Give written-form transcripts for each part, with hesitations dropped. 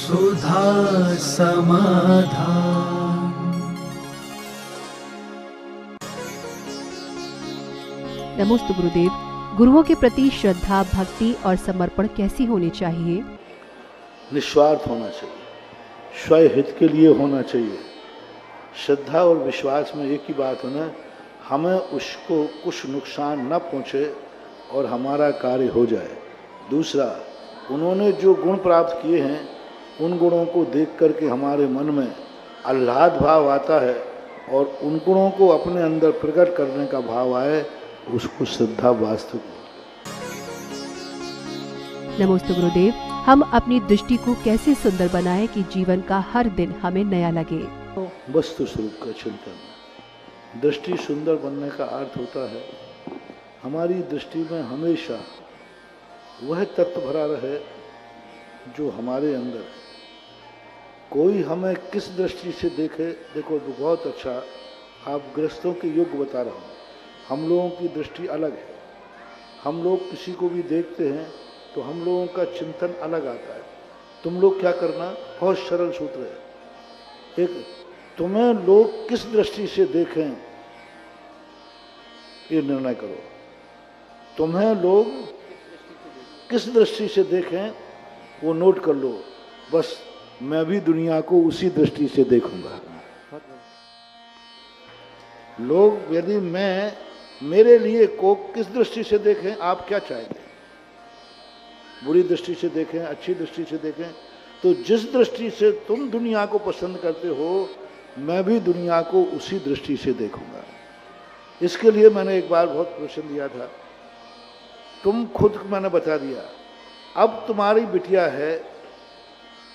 सुधा समाधान। नमोस्तु गुरुदेव। गुरुओं के प्रति श्रद्धा, भक्ति और समर्पण कैसी होनी चाहिए? निस्वार्थ होना चाहिए, स्वयं हित के लिए होना चाहिए। श्रद्धा और विश्वास में एक ही बात होना, हमें उसको कुछ नुकसान न पहुँचे और हमारा कार्य हो जाए। दूसरा, उन्होंने जो गुण प्राप्त किए हैं उन गुणों को देख करके हमारे मन में आह्लाद भाव आता है और उन गुणों को अपने अंदर प्रकट करने का भाव आए, उसको श्रद्धा वास्तव। नमोस्तु गुरुदेव। हम अपनी दृष्टि को कैसे सुंदर बनाएं कि जीवन का हर दिन हमें नया लगे? वस्तु स्वरूप का चिंतन। दृष्टि सुंदर बनने का अर्थ होता है हमारी दृष्टि में हमेशा वह तत्व भरा रहे जो हमारे अंदर है। कोई हमें किस दृष्टि से देखे, देखो तो बहुत अच्छा, आप गृहस्थों के युग बता रहा हूँ। हम लोगों की दृष्टि अलग है। हम लोग किसी को भी देखते हैं तो हम लोगों का चिंतन अलग आता है। तुम लोग क्या करना, बहुत सरल सूत्र है। एक, तुम्हें लोग किस दृष्टि से देखें ये निर्णय करो। तुम्हें लोग किस दृष्टि से देखें वो नोट कर लो। बस मैं भी दुनिया को उसी दृष्टि से देखूंगा। लोग यदि मेरे लिए को किस दृष्टि से देखें, आप क्या चाहते हैं? बुरी दृष्टि से देखें, अच्छी दृष्टि से देखें, तो जिस दृष्टि से तुम दुनिया को पसंद करते हो मैं भी दुनिया को उसी दृष्टि से देखूंगा। इसके लिए मैंने एक बार बहुत प्रश्न दिया था, तुम खुद मैंने बता दिया। अब तुम्हारी बिटिया है,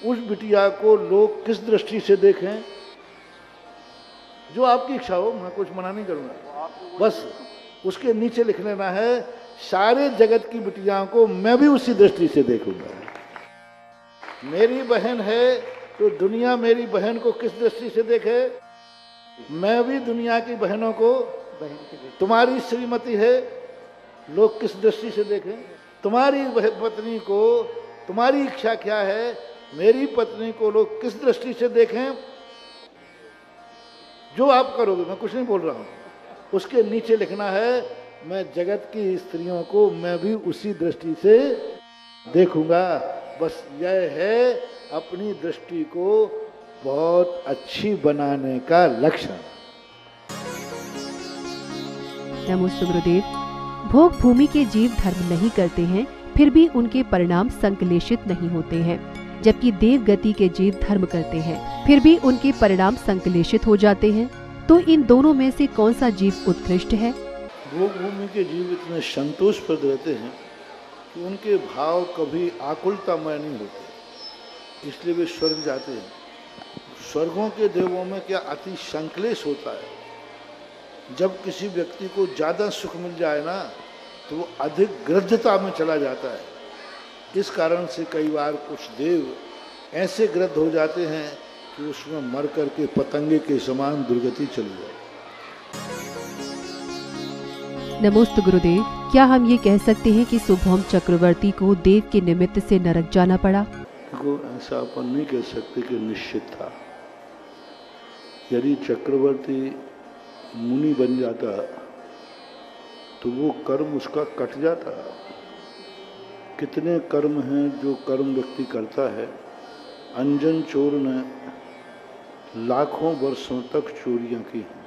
उस बिटिया को लोग किस दृष्टि से देखें, जो आपकी इच्छा हो, मैं कुछ मना नहीं करूंगा। बस उसके नीचे लिख लेना है, सारे जगत की बिटियाओं को मैं भी उसी दृष्टि से देखूंगा। मेरी बहन है तो दुनिया मेरी बहन को किस दृष्टि से देखे, मैं भी दुनिया की बहनों को, तुम्हारी श्रीमती है, लोग किस दृष्टि से देखें, तुम्हारी पत्नी को, तुम्हारी इच्छा क्या है, मेरी पत्नी को लोग किस दृष्टि से देखें। जो आप करोगे, मैं कुछ नहीं बोल रहा हूं, उसके नीचे लिखना है, मैं जगत की स्त्रियों को मैं भी उसी दृष्टि से देखूंगा। बस यह है अपनी दृष्टि को बहुत अच्छी बनाने का लक्षण। नमोस्तु गुरुदेव। भोग भूमि के जीव धर्म नहीं करते हैं, फिर भी उनके परिणाम संकलेशित नहीं होते हैं, जबकि देव गति के जीव धर्म करते हैं, फिर भी उनके परिणाम संकलेशित हो जाते हैं। तो इन दोनों में से कौन सा जीव उत्कृष्ट है? भोग भूमि के जीव इतने संतोषप्रद रहते हैं कि उनके भाव कभी आकुलतामय नहीं होते, इसलिए वे स्वर्ग जाते हैं। स्वर्गों के देवों में क्या अति संकलेश होता है। जब किसी व्यक्ति को ज़्यादा सुख मिल जाए ना, तो वो अधिक गृद्धता में चला जाता है। इस कारण से कई बार कुछ देव ऐसे गृद्ध हो जाते हैं कि उसमें मर करके पतंगे के समान दुर्गति चली जाए। नमोस्तु गुरुदेव। क्या हम ये कह सकते हैं कि शुभम चक्रवर्ती को देव के निमित्त से नरक जाना पड़ा? देखो, ऐसा अपन नहीं कह सकते कि निश्चित था। यदि चक्रवर्ती मुनि बन जाता तो वो कर्म उसका कट जाता। कितने कर्म हैं जो कर्म व्यक्ति करता है। अंजन चोर ने लाखों वर्षों तक चोरियां की हैं,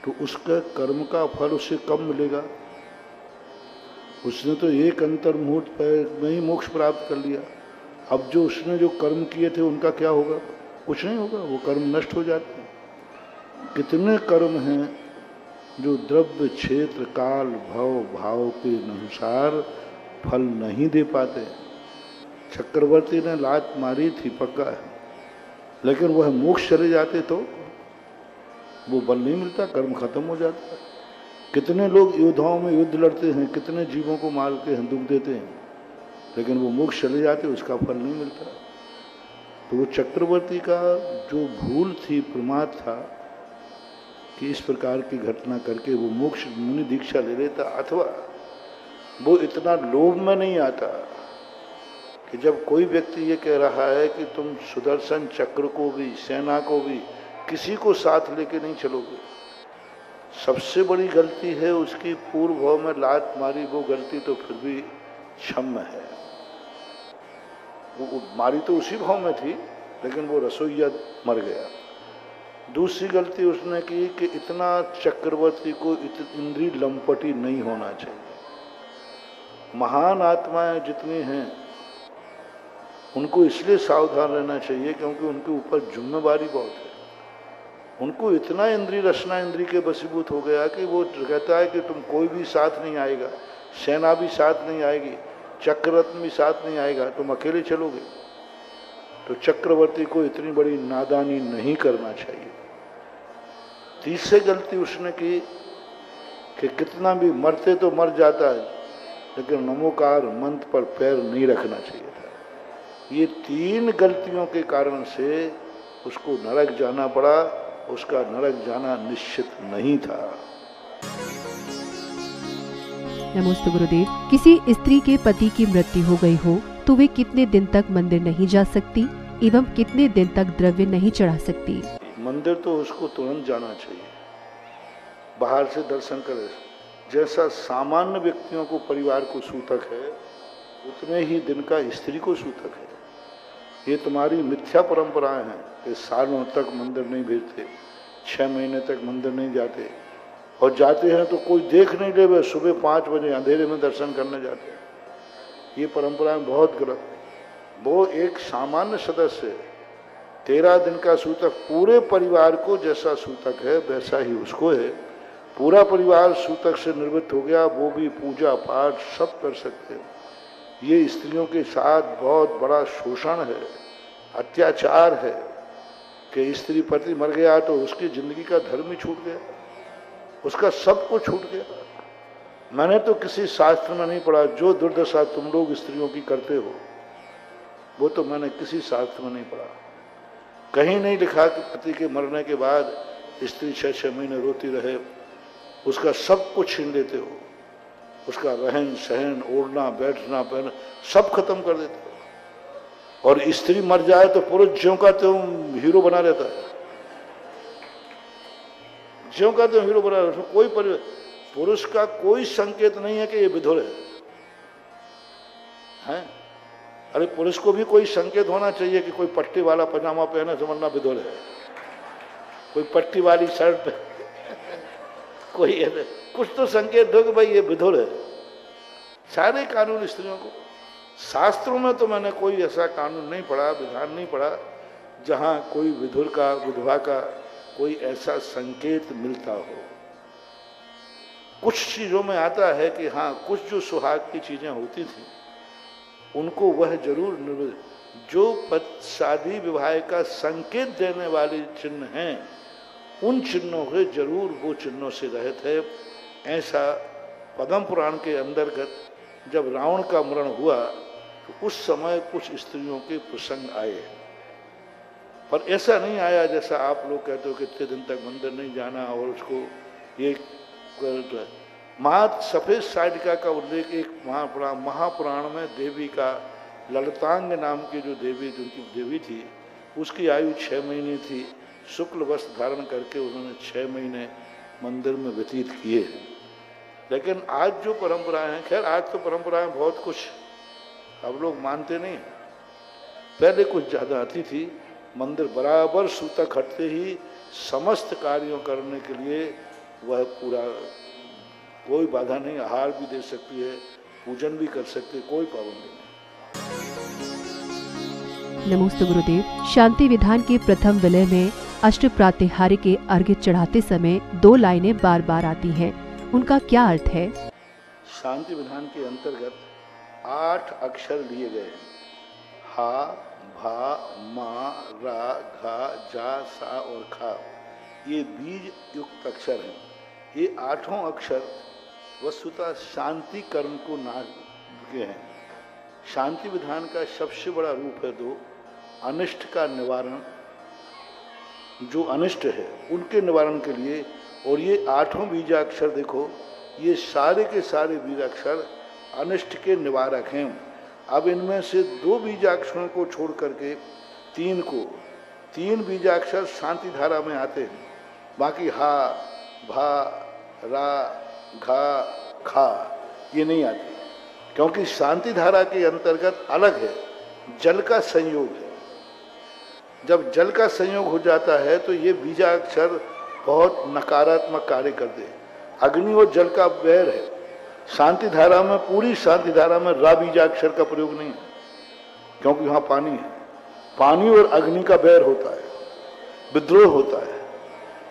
तो उसका कर्म का फल उसे कब मिलेगा? उसने तो एक अंतर मुहूर्त में ही मोक्ष प्राप्त कर लिया। अब जो उसने जो कर्म किए थे उनका क्या होगा? कुछ नहीं होगा, वो कर्म नष्ट हो जाते हैं। कितने कर्म हैं जो द्रव्य, क्षेत्र, काल, भव, भाव के अनुसार फल नहीं दे पाते। चक्रवर्ती ने लात मारी थी, पक्का है, लेकिन वह मोक्ष चले जाते तो वो बल नहीं मिलता, कर्म खत्म हो जाता है। कितने लोग योद्धाओं में युद्ध लड़ते हैं, कितने जीवों को मारते हैं, दुख देते हैं, लेकिन वो मोक्ष चले जाते, उसका फल नहीं मिलता। तो वो चक्रवर्ती का जो भूल थी, प्रमाद था कि इस प्रकार की घटना करके वो मोक्ष मुनि दीक्षा ले लेता, अथवा वो इतना लोभ में नहीं आता कि जब कोई व्यक्ति ये कह रहा है कि तुम सुदर्शन चक्र को भी, सेना को भी, किसी को साथ लेके नहीं चलोगे, सबसे बड़ी गलती है उसकी पूर्व भाव में लात मारी, वो गलती तो फिर भी क्षम्य है। वो मारी तो उसी भाव में थी, लेकिन वो रसोइया मर गया। दूसरी गलती उसने की कि इतना चक्रवर्ती को इंद्रिय लंपटी नहीं होना चाहिए। महान आत्माएं जितनी हैं उनको इसलिए सावधान रहना चाहिए क्योंकि उनके ऊपर जिम्मेवारी बहुत है। उनको इतना इंद्रिय रचना इंद्रिय के वशीभूत हो गया कि वो कहता है कि तुम कोई भी साथ नहीं आएगा, सेना भी साथ नहीं आएगी, चक्ररत्न भी साथ नहीं आएगा, तुम अकेले चलोगे। तो चक्रवर्ती को इतनी बड़ी नादानी नहीं करना चाहिए। तीसरी गलती उसने की कि कितना भी मरते तो मर जाता है, लेकिन नमोकार मंत्र पर पैर नहीं रखना चाहिए था। ये 3 गलतियों के कारण से उसको नरक जाना पड़ा। उसका नरक जाना निश्चित नहीं था। नमोस्तु गुरुदेव। किसी स्त्री के पति की मृत्यु हो गई हो तो वे कितने दिन तक मंदिर नहीं जा सकती एवं कितने दिन तक द्रव्य नहीं चढ़ा सकती? मंदिर तो उसको तुरंत जाना चाहिए, बाहर से दर्शन करे। जैसा सामान्य व्यक्तियों को परिवार को सूतक है, उतने ही दिन का स्त्री को सूतक है। ये तुम्हारी मिथ्या परंपराएं हैं कि सालों तक मंदिर नहीं भेजते, 6 महीने तक मंदिर नहीं जाते, और जाते हैं तो कोई देख नहीं ले, वे सुबह 5 बजे अंधेरे में दर्शन करने जाते हैं। ये परंपराएं बहुत गलत है। वो एक सामान्य सदस्य 13 दिन का सूतक, पूरे परिवार को जैसा सूतक है वैसा ही उसको है। पूरा परिवार सूतक से निवृत्त हो गया, वो भी पूजा पाठ सब कर सकते हैं। ये स्त्रियों के साथ बहुत बड़ा शोषण है, अत्याचार है कि स्त्री पति मर गया तो उसकी जिंदगी का धर्म ही छूट गया, उसका सब कुछ छूट गया। मैंने तो किसी शास्त्र में नहीं पढ़ा, जो दुर्दशा तुम लोग स्त्रियों की करते हो वो तो मैंने किसी शास्त्र में नहीं पढ़ा। कहीं नहीं लिखा कि पति के मरने के बाद स्त्री 6-6 महीने रोती रहे, उसका सब कुछ छीन लेते हो, उसका रहन सहन, ओढ़ना बैठना पहनना सब खत्म कर देते हो। और स्त्री मर जाए तो पुरुष ज्यों का त्यों हीरो बना रहता है, ज्यों का त्यों हीरो बना रहता है। कोई पुरुष का कोई संकेत नहीं है कि ये विधुर है। अरे पुरुष को भी कोई संकेत होना चाहिए कि कोई पट्टी वाला पजामा पहने समझना विधुर है, कोई पट्टी वाली शर्ट कोई कुछ तो संकेत दो कि भाई ये विधुर है। सारे कानून स्त्रियों को, शास्त्रों में तो मैंने कोई ऐसा कानून नहीं पढ़ा, विधान नहीं पढ़ा जहां कोई विधुर का, विधवा का कोई ऐसा संकेत मिलता हो। कुछ चीजों में आता है कि हाँ, कुछ जो सुहाग की चीजें होती थी उनको वह जरूर, जो शादी विवाह का संकेत देने वाले चिन्ह हैं उन चिन्हों के जरूर वो चिन्हों से रहित है। ऐसा पद्म पुराण के अंतर्गत जब रावण का मरण हुआ तो उस समय कुछ स्त्रियों के प्रसंग आए, पर ऐसा नहीं आया जैसा आप लोग कहते हो कि इतने दिन तक मंदिर नहीं जाना और उसको ये सफेद साइडिका का उल्लेख एक महापुराण में देवी का, ललितांग नाम की जो देवी, जिनकी देवी थी, उसकी आयु 6 महीने थी। शुक्ल वस्त्र धारण करके उन्होंने 6 महीने मंदिर में व्यतीत किए। लेकिन आज जो परंपराएं हैं, खैर आज तो परंपराएं बहुत कुछ अब लोग मानते नहीं, पहले कुछ ज़्यादा आती थी। मंदिर बराबर सूतक हटते ही समस्त कार्यों करने के लिए वह पूरा, कोई बाधा नहीं, आहार भी दे सकती है, पूजन भी कर सकती है, कोई पाबंदी नहीं। नमोस्तु गुरुदेव। शांति विधान के प्रथम विलय में अष्ट प्रातिहार्य के अर्घ्य चढ़ाते समय 2 लाइनें बार बार आती हैं, उनका क्या अर्थ है? शांति विधान के अंतर्गत 8 अक्षर लिए गए हैं। हा, भा, मा, रा, घा, जा, सा और खा, ये बीज युक्त अक्षर हैं। ये 8 अक्षर वस्तुतः शांति कर्म को नाश के हैं। शांति विधान का सबसे बड़ा रूप है 2, अनिष्ट का निवारण, जो अनिष्ट है उनके निवारण के लिए। और ये 8 बीजाक्षर देखो, ये सारे के सारे बीजाक्षर अनिष्ट के निवारक हैं। अब इनमें से 2 बीजाक्षरों को छोड़ करके 3 बीजाक्षर शांति धारा में आते हैं, बाकी हा, भा, रा, घा, खा ये नहीं आते, क्योंकि शांति धारा के अंतर्गत अलग है, जल का संयोग है। जब जल का संयोग हो जाता है तो ये बीजाक्षर बहुत नकारात्मक कार्य कर दे। अग्नि और जल का वैर है, शांति धारा में, पूरी शांति धारा में रा बीजाक्षर का प्रयोग नहीं है, क्योंकि वहाँ पानी है। पानी और अग्नि का वैर होता है, विद्रोह होता है,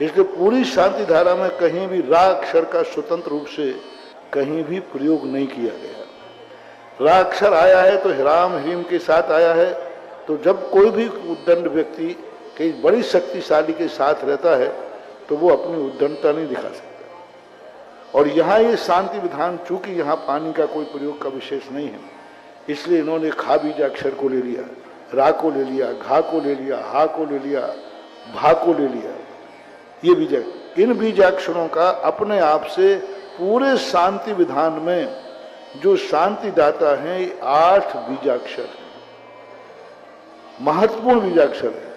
इसलिए पूरी शांति धारा में कहीं भी रा अक्षर का स्वतंत्र रूप से कहीं भी प्रयोग नहीं किया गया। रा अक्षर आया है तो ह्राम ह्रीम के साथ आया है, तो जब कोई भी उद्दंड व्यक्ति कई बड़ी शक्तिशाली के साथ रहता है तो वो अपनी उद्दंडता नहीं दिखा सकता। और यहाँ ये शांति विधान, चूंकि यहाँ पानी का कोई प्रयोग का विशेष नहीं है, इसलिए इन्होंने खा बीजाक्षर को ले लिया, रा को ले लिया, घा को ले लिया, हा को ले लिया, भा को ले लिया। ये बीजाक्षर, इन बीजाक्षरों का अपने आप से पूरे शांति विधान में जो शांति दाता है 8 बीजाक्षर है, महत्वपूर्ण बीजाक्षर है।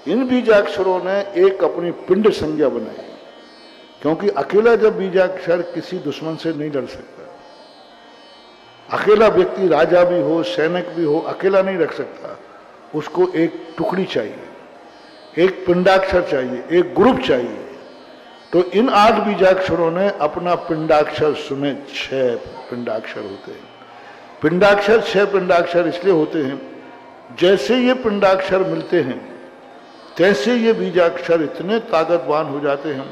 इन बीजाक्षरों ने एक अपनी पिंड संज्ञा बनाई, क्योंकि अकेला जब बीजाक्षर किसी दुश्मन से नहीं लड़ सकता, अकेला व्यक्ति राजा भी हो, सैनिक भी हो, अकेला नहीं रख सकता, उसको एक टुकड़ी चाहिए, एक पिंडाक्षर चाहिए, एक ग्रुप चाहिए। तो इन 8 बीजाक्षरों ने अपना पिंडाक्षर सुने, 6 पिंडाक्षर होते हैं। पिंडाक्षर 6 पिंडाक्षर इसलिए होते हैं, जैसे ये पिंडाक्षर मिलते हैं तैसे ये बीजाक्षर इतने ताकतवान हो जाते हैं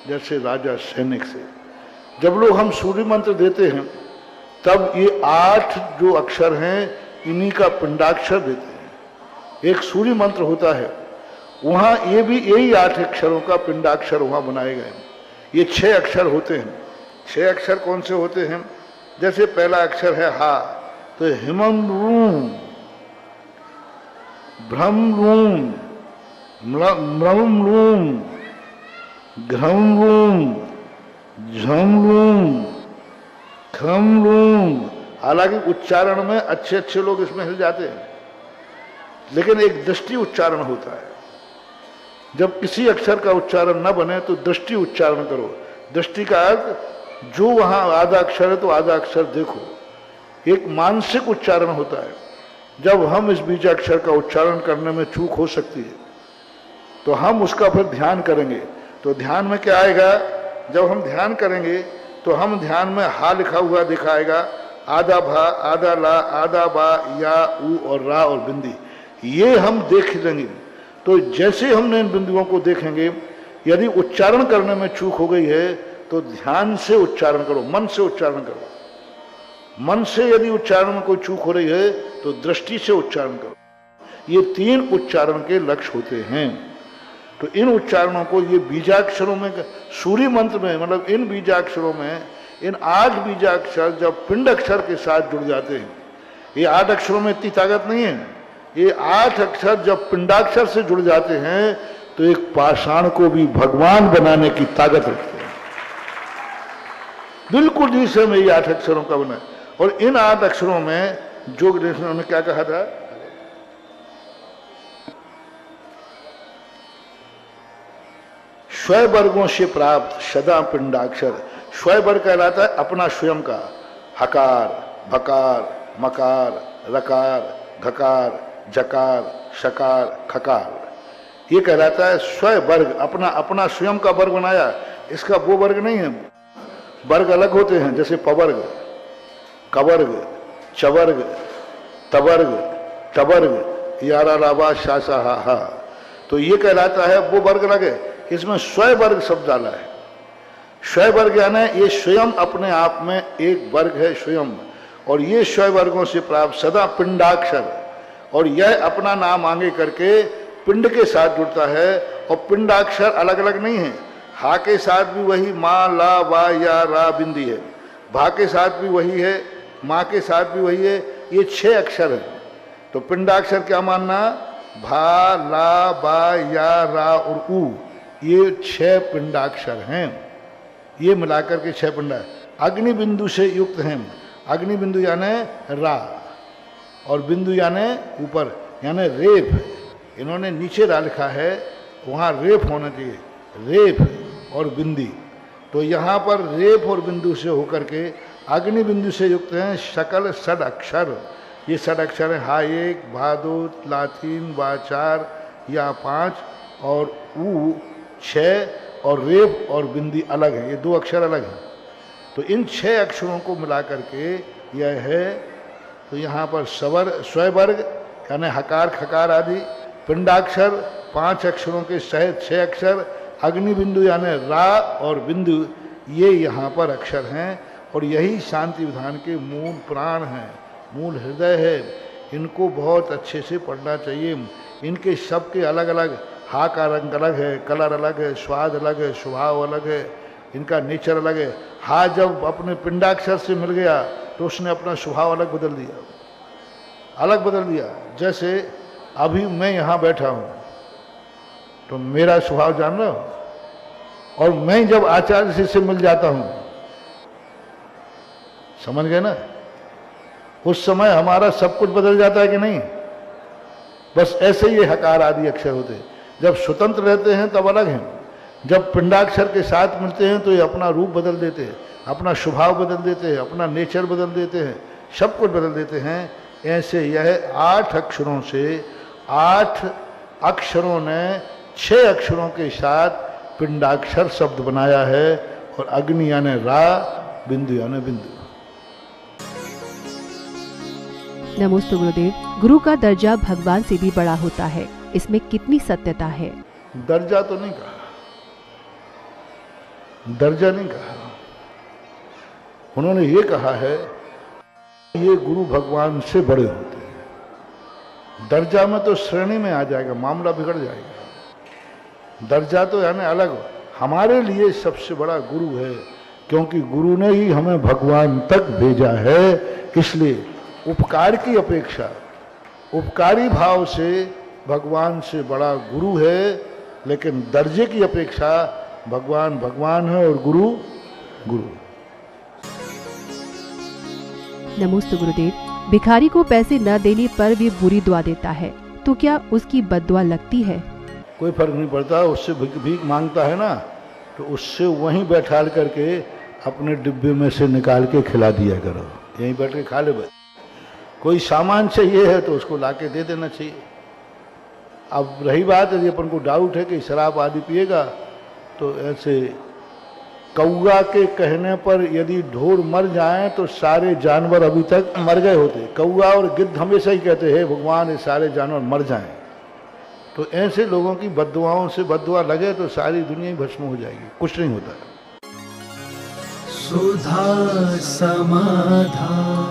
जैसे राजा सैनिक से। जब लोग हम सूर्य मंत्र देते हैं तब ये 8 जो अक्षर हैं इन्हीं का पिंडाक्षर देते हैं। एक सूर्य मंत्र होता है, वहाँ ये भी यही 8 अक्षरों का पिंडाक्षर वहाँ बनाए गए हैं। ये 6 अक्षर होते हैं। 6 अक्षर कौन से होते हैं? जैसे पहला अक्षर है हा, तो हिमम रूम, भ्रम रूम, म्रम रूम, घ्रम रूम, झम रूम, खम रूम। हालांकि उच्चारण में अच्छे अच्छे लोग इसमें हिल जाते हैं, लेकिन एक दृष्टि उच्चारण होता है। जब किसी अक्षर का उच्चारण न बने तो दृष्टि उच्चारण करो। दृष्टि का अर्थ जो वहां आधा अक्षर है तो आधा अक्षर देखो। एक मानसिक उच्चारण होता है। जब हम इस बीजाक्षर का उच्चारण करने में चूक हो सकती है तो हम उसका फिर ध्यान करेंगे। तो ध्यान में क्या आएगा? जब हम ध्यान करेंगे तो हम ध्यान में हा लिखा हुआ दिखाएगा, आधा भा, आधा ला, आधा बा, या, ऊ और रा और बिंदी, ये हम देख लेंगे। तो जैसे हमने इन बिंदुओं को देखेंगे, यदि उच्चारण करने में चूक हो गई है तो ध्यान से उच्चारण करो, मन से उच्चारण करो। मन से यदि उच्चारण में कोई चूक हो रही है तो दृष्टि से उच्चारण करो। ये 3 उच्चारण के लक्ष्य होते हैं। तो इन उच्चारणों को ये बीजाक्षरों में, सूर्य मंत्र में, मतलब इन बीजाक्षरों में, इन 8 बीजाक्षर जब पिंड अक्षर के साथ जुड़ जाते हैं, ये 8 अक्षरों में इतनी ताकत नहीं है, ये 8 अक्षर जब पिंडाक्षर से जुड़ जाते हैं तो एक पाषाण को भी भगवान बनाने की ताकत रखते हैं। बिल्कुल जिसे में ये 8 अक्षरों का बना है। और इन 8 अक्षरों में जोग दर्शन ने क्या कहा था? स्वय वर्गों से प्राप्त सदा पिंडाक्षर। स्वय वर्ग कहलाता है अपना स्वयं का, हकार, भकार, मकार, रकार, घकार, जकार, शकार, खकार, ये कहलाता है स्वय वर्ग। अपना अपना स्वयं का वर्ग बनाया। इसका वो वर्ग नहीं है, वर्ग अलग होते हैं, जैसे पवर्ग, कवर्ग, चवर्ग, तवर्ग, टवर्ग, यारा लावा शासा हा हा, तो ये कहलाता है वो वर्ग अलग है। इसमें स्वय वर्ग शब्द डाला है। स्वय वर्ग यानी ये स्वयं अपने आप में एक वर्ग है स्वयं, और ये स्वय वर्गों से प्राप्त सदा पिंडाक्षर, और यह अपना नाम आगे करके पिंड के साथ जुड़ता है। और पिंडाक्षर अलग अलग नहीं है। हा के साथ भी वही मा, ला, वा, या, रा, बिंदी है। भा के साथ भी वही है, माँ के साथ भी वही है। ये 6 अक्षर है। तो पिंडाक्षर क्या मानना? भा, ला, बा, या, रा और ऊ, ये 6 पिंडाक्षर हैं। ये मिलाकर के 6 पिंडा अग्नि बिंदु से युक्त हैं। अग्नि बिंदु यानी रा, और बिंदु यानी ऊपर, यानी रेप। इन्होंने नीचे डाल लिखा है, वहाँ रेप होना चाहिए, रेप और बिंदी। तो यहाँ पर रेप और बिंदु से होकर के अग्नि बिंदु से युक्त हैं सकल षड अक्षर। ये षड अक्षर हैं हा एक, भा दो, ला तीन, बा चार, या 5 और ऊ 6 और रेप और बिंदी अलग है, ये 2 अक्षर अलग हैं। तो इन 6 अक्षरों को मिला करके यह है। तो यहाँ पर स्वर स्ववर्ग यानी हकार खकार आदि, पिंडाक्षर 5 अक्षरों के सहित 6 अक्षर, अग्नि बिंदु यानी रा और बिंदु, ये यहाँ पर अक्षर हैं। और यही शांति विधान के मूल प्राण हैं, मूल हृदय है। इनको बहुत अच्छे से पढ़ना चाहिए। इनके सबके अलग अलग, हा का रंग अलग है, कलर अलग है, स्वाद अलग है, स्वभाव अलग है, इनका नेचर अलग है। हा जब अपने पिंडाक्षर से मिल गया तो उसने अपना स्वभाव अलग बदल दिया, अलग बदल दिया। जैसे अभी मैं यहाँ बैठा हूँ तो मेरा स्वभाव जान रहा हो, और मैं जब आचार्य से मिल जाता हूँ, समझ गए ना, उस समय हमारा सब कुछ बदल जाता है कि नहीं। बस ऐसे ही ये हकार आदि अक्षर होते हैं। जब स्वतंत्र रहते हैं तब अलग हैं, जब पिंडाक्षर के साथ मिलते हैं तो ये अपना रूप बदल देते हैं, अपना स्वभाव बदल देते हैं, अपना नेचर बदल देते हैं, सब कुछ बदल देते हैं। ऐसे यह 8 अक्षरों से, 8 अक्षरों ने 6 अक्षरों के साथ पिंडाक्षर शब्द बनाया है। और अग्नि यानी रा, बिंदु यानी बिंदु। नमोस्तु गुरुदेव। गुरु का दर्जा भगवान से भी बड़ा होता है, इसमें कितनी सत्यता है? दर्जा तो नहीं कहा, दर्जा नहीं कहा, उन्होंने ये कहा है ये गुरु भगवान से बड़े होते हैं। दर्जा में तो श्रेणी में आ जाएगा, मामला बिगड़ जाएगा। दर्जा तो यानी अलग, हमारे लिए सबसे बड़ा गुरु है, क्योंकि गुरु ने ही हमें भगवान तक भेजा है। इसलिए उपकार की अपेक्षा, उपकारी भाव से भगवान से बड़ा गुरु है, लेकिन दर्जे की अपेक्षा भगवान भगवान है और गुरु गुरु। नमोस्तु गुरुदेव। भिखारी को पैसे न देने पर भी बुरी दुआ देता है, तो क्या उसकी बद्दुआ लगती है? कोई फर्क नहीं पड़ता, उससे भीख मांगता है ना, तो उससे वहीं बैठा करके अपने डिब्बे में से निकाल के खिला दिया करो, यहीं बैठ के खा ले। बस कोई सामान चाहिए है तो उसको लाके दे देना चाहिए। अब रही बात यदि अपन को डाउट है कि शराब आदि पिएगा, तो ऐसे कौआ के कहने पर यदि ढोर मर जाएं तो सारे जानवर अभी तक मर गए होते। कौआ और गिद्ध हमेशा ही कहते हैं भगवान ये सारे जानवर मर जाएं। तो ऐसे लोगों की बद्दुआओं से बद्दुआ लगे तो सारी दुनिया ही भस्म हो जाएगी, कुछ नहीं होता। सुधा समाधान।